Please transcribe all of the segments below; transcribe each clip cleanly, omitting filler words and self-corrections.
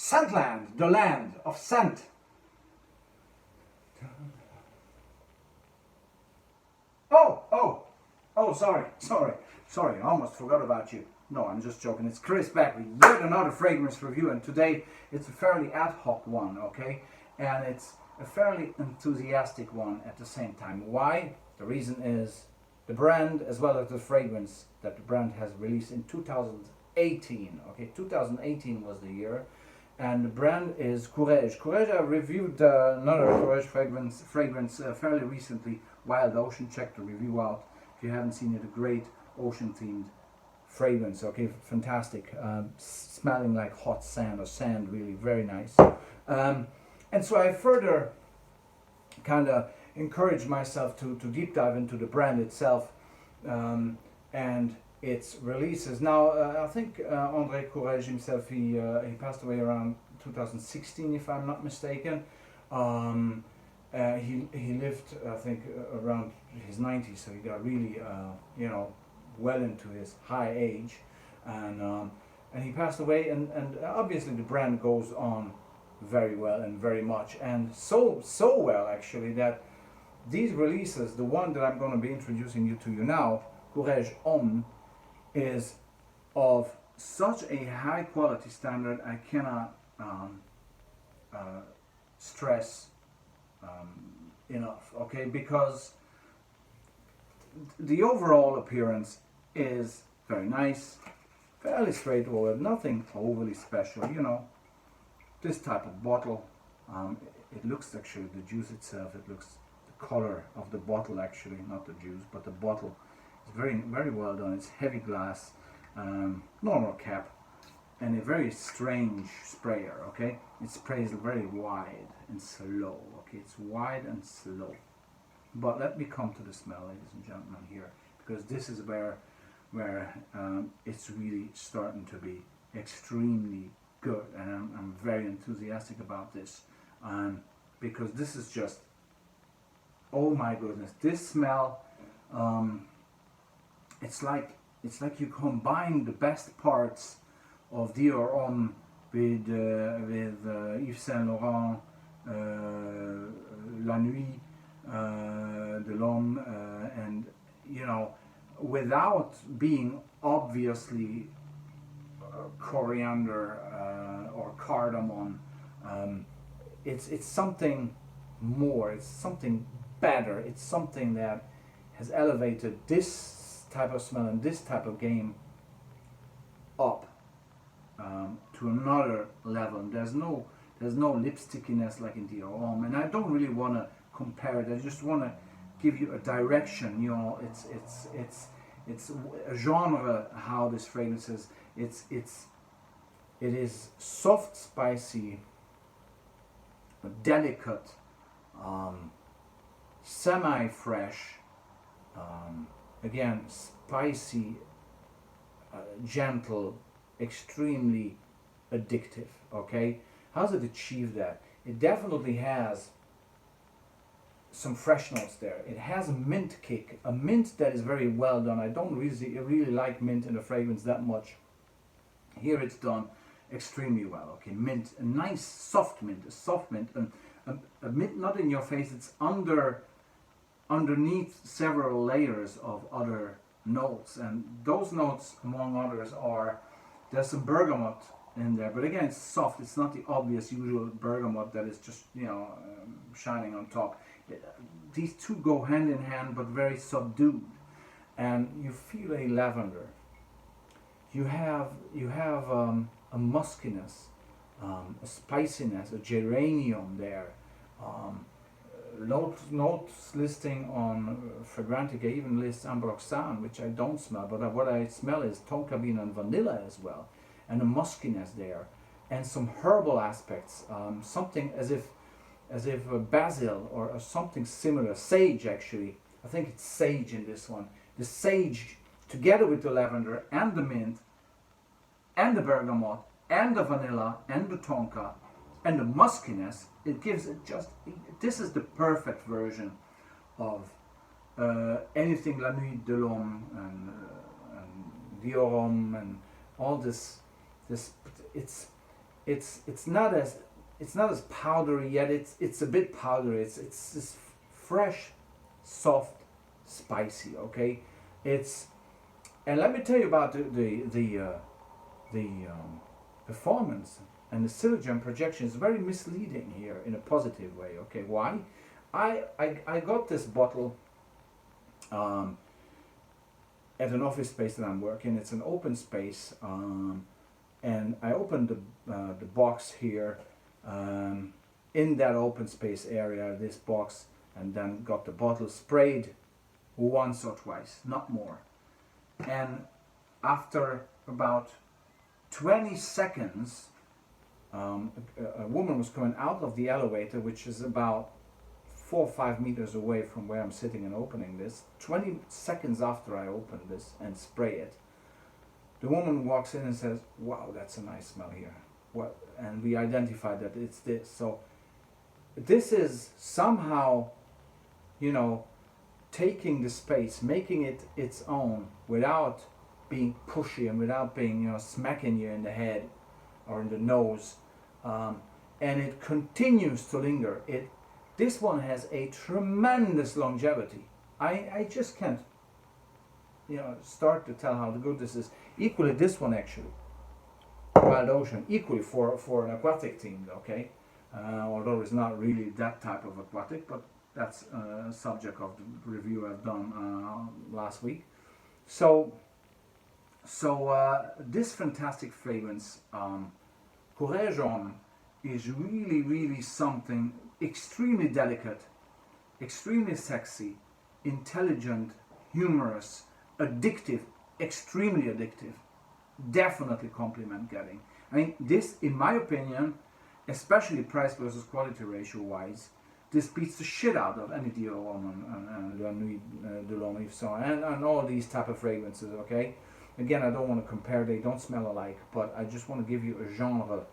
Scentland, the land of scent. Oh, sorry, I almost forgot about you. No, I'm just joking. It's Chris back with yet another fragrance review, and today it's a fairly ad hoc one, okay? And it's a fairly enthusiastic one at the same time. Why? The reason is the brand as well as the fragrance that the brand has released in 2018, okay? 2018 was the year. And the brand is Courreges. Courreges, I reviewed another Courreges fragrance fairly recently, Wild Ocean. Check the review out if you haven't seen it. A great ocean-themed fragrance, okay, fantastic. Smelling like hot sand, or sand, really, very nice. And so I further kind of encouraged myself to deep dive into the brand itself and its releases. Now, I think André Courreges himself, he passed away around 2016, if I'm not mistaken. He lived, I think, around his 90s, so he got really, well into his high age, and he passed away. And obviously the brand goes on very well and very much, and so well actually that these releases, the one that I'm going to be introducing you to now, Courreges Homme, is of such a high quality standard I cannot stress enough, okay? Because the overall appearance is very nice, fairly straightforward, nothing overly special, This type of bottle, it looks actually, the juice itself, it looks, the color of the bottle actually, not the juice, but the bottle, very, very well done. It's heavy glass, normal cap, and a very strange sprayer, okay? It sprays very wide and slow, okay? It's wide and slow. But let me come to the smell, ladies and gentlemen, here, because this is where it's really starting to be extremely good, and I'm very enthusiastic about this, because this is just, oh my goodness, this smell. It's like you combine the best parts of Dior Homme with Yves Saint Laurent, La Nuit, de l'Homme, and without being obviously coriander or cardamom. It's something more. It's something better. It's something that has elevated this type of smell and this type of game up to another level. There's no lipstickiness like in Dior Homme, and I don't really want to compare it. I just want to give you a direction. It's a genre how this fragrance is. It is soft, spicy, delicate, semi-fresh. Again, spicy, gentle, extremely addictive, okay? How does it achieve that? It definitely has some fresh notes there. It has a mint kick, a mint that is very well done. I don't really like mint in a fragrance that much. Here it's done extremely well, okay? Mint, a nice soft mint, and a mint not in your face, it's underneath several layers of other notes, and those notes, among others, there's some bergamot in there, but again, it's soft. It's not the obvious usual bergamot that is just shining on top. These two go hand in hand, but very subdued, and you feel a lavender. You have a muskiness, a spiciness, a geranium there. Notes listing on Fragrantica even lists ambroxan, which I don't smell, but what I smell is tonka bean and vanilla as well, and a muskiness there, and some herbal aspects, something as if basil or something similar, sage actually. I think it's sage in this one. The sage together with the lavender and the mint and the bergamot and the vanilla and the tonka and the muskiness, it gives it just, this is the perfect version of anything La Nuit de l'Homme and Dior Homme and all this, it's it's not as powdery yet. It's a bit powdery. It's this fresh, soft, spicy. Okay, and let me tell you about the performance and the silicone projection is very misleading here in a positive way. Okay, why? I got this bottle at an office space that I'm working. It's an open space, and I opened the box here in that open space area, this box, and then got the bottle sprayed once or twice, not more. And after about 20 seconds, a woman was coming out of the elevator, which is about 4 or 5 meters away from where I'm sitting and opening this. 20 seconds after I open this and spray it, the woman walks in and says, "Wow, that's a nice smell here." What? And we identified that it's this. So this is somehow, taking the space, making it its own without being pushy and without being, smacking you in the head or in the nose. And it continues to linger. This one has a tremendous longevity. I just can't, start to tell how good this is. Equally, this one actually, Wild Ocean, equally for an aquatic team, okay? Although it's not really that type of aquatic, but that's a subject of the review I've done last week. So this fantastic fragrance, Courreges Homme, is really, really something extremely delicate, extremely sexy, intelligent, humorous, addictive, extremely addictive. Definitely compliment getting. I mean, this, in my opinion, especially price versus quality ratio wise, this beats the shit out of any Dior Homme and La Nuit de l'Homme and all these type of fragrances, okay? Again, I don't want to compare, they don't smell alike, but I just want to give you a genre,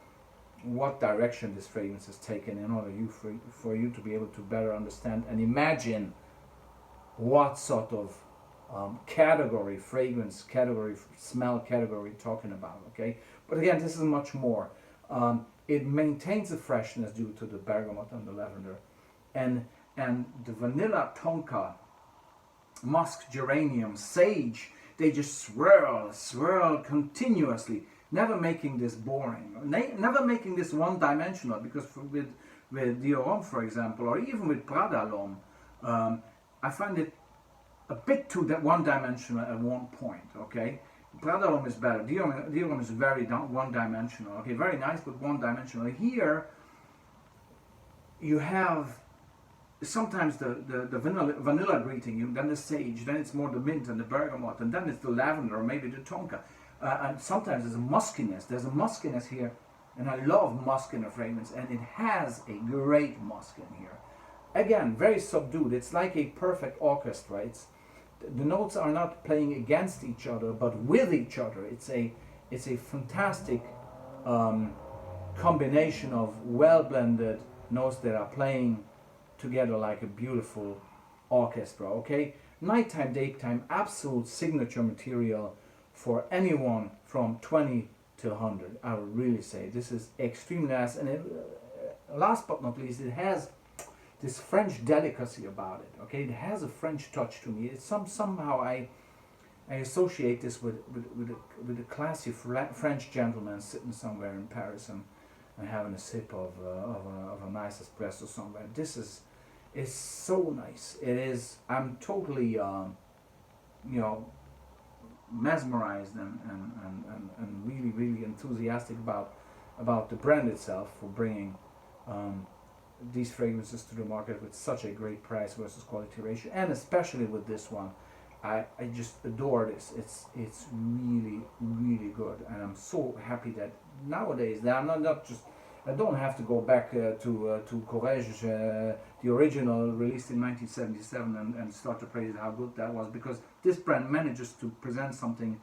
what direction this fragrance has taken in order for you to be able to better understand and imagine what sort of category, fragrance category, smell category talking about, okay? But again, this is much more. It maintains the freshness due to the bergamot and the lavender, and the vanilla tonka, musk, geranium, sage, they just swirl continuously, never making this boring, never making this one-dimensional, because with Dior Homme, for example, or even with Prada L'Homme, I find it a bit too one-dimensional at one point, okay? Prada L'Homme is better. Dior Homme is very one-dimensional, okay? Very nice, but one-dimensional. Here, you have sometimes the vanilla greeting you, then the sage, then it's more the mint and the bergamot, and then it's the lavender or maybe the tonka. And sometimes there's a muskiness. There's a muskiness here, and I love musk in a fragrance, and it has a great musk in here. Again, very subdued. It's like a perfect orchestra. The notes are not playing against each other, but with each other. It's a fantastic combination of well-blended notes that are playing together like a beautiful orchestra, okay? Nighttime, daytime, absolute signature material for anyone from 20 to 100, I would really say. This is extremely nice, and last but not least, it has this French delicacy about it, okay? It has a French touch to me. It's somehow I associate this with a classy French gentleman sitting somewhere in Paris and having a sip of a nice espresso somewhere. This is so nice. It is. I'm totally mesmerized and really, really enthusiastic about the brand itself for bringing these fragrances to the market with such a great price versus quality ratio, and especially with this one. I just adore this. It's really, really good, and I'm so happy that nowadays that I'm not just, I don't have to go back to Courreges, the original released in 1977, and start to praise how good that was, because this brand manages to present something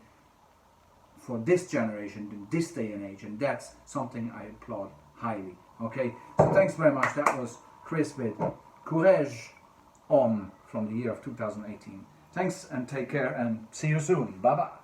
for this generation in this day and age, and that's something I applaud highly. Okay, so thanks very much. That was Chris with Courreges Homme from the year of 2018. Thanks and take care, and see you soon. Bye bye.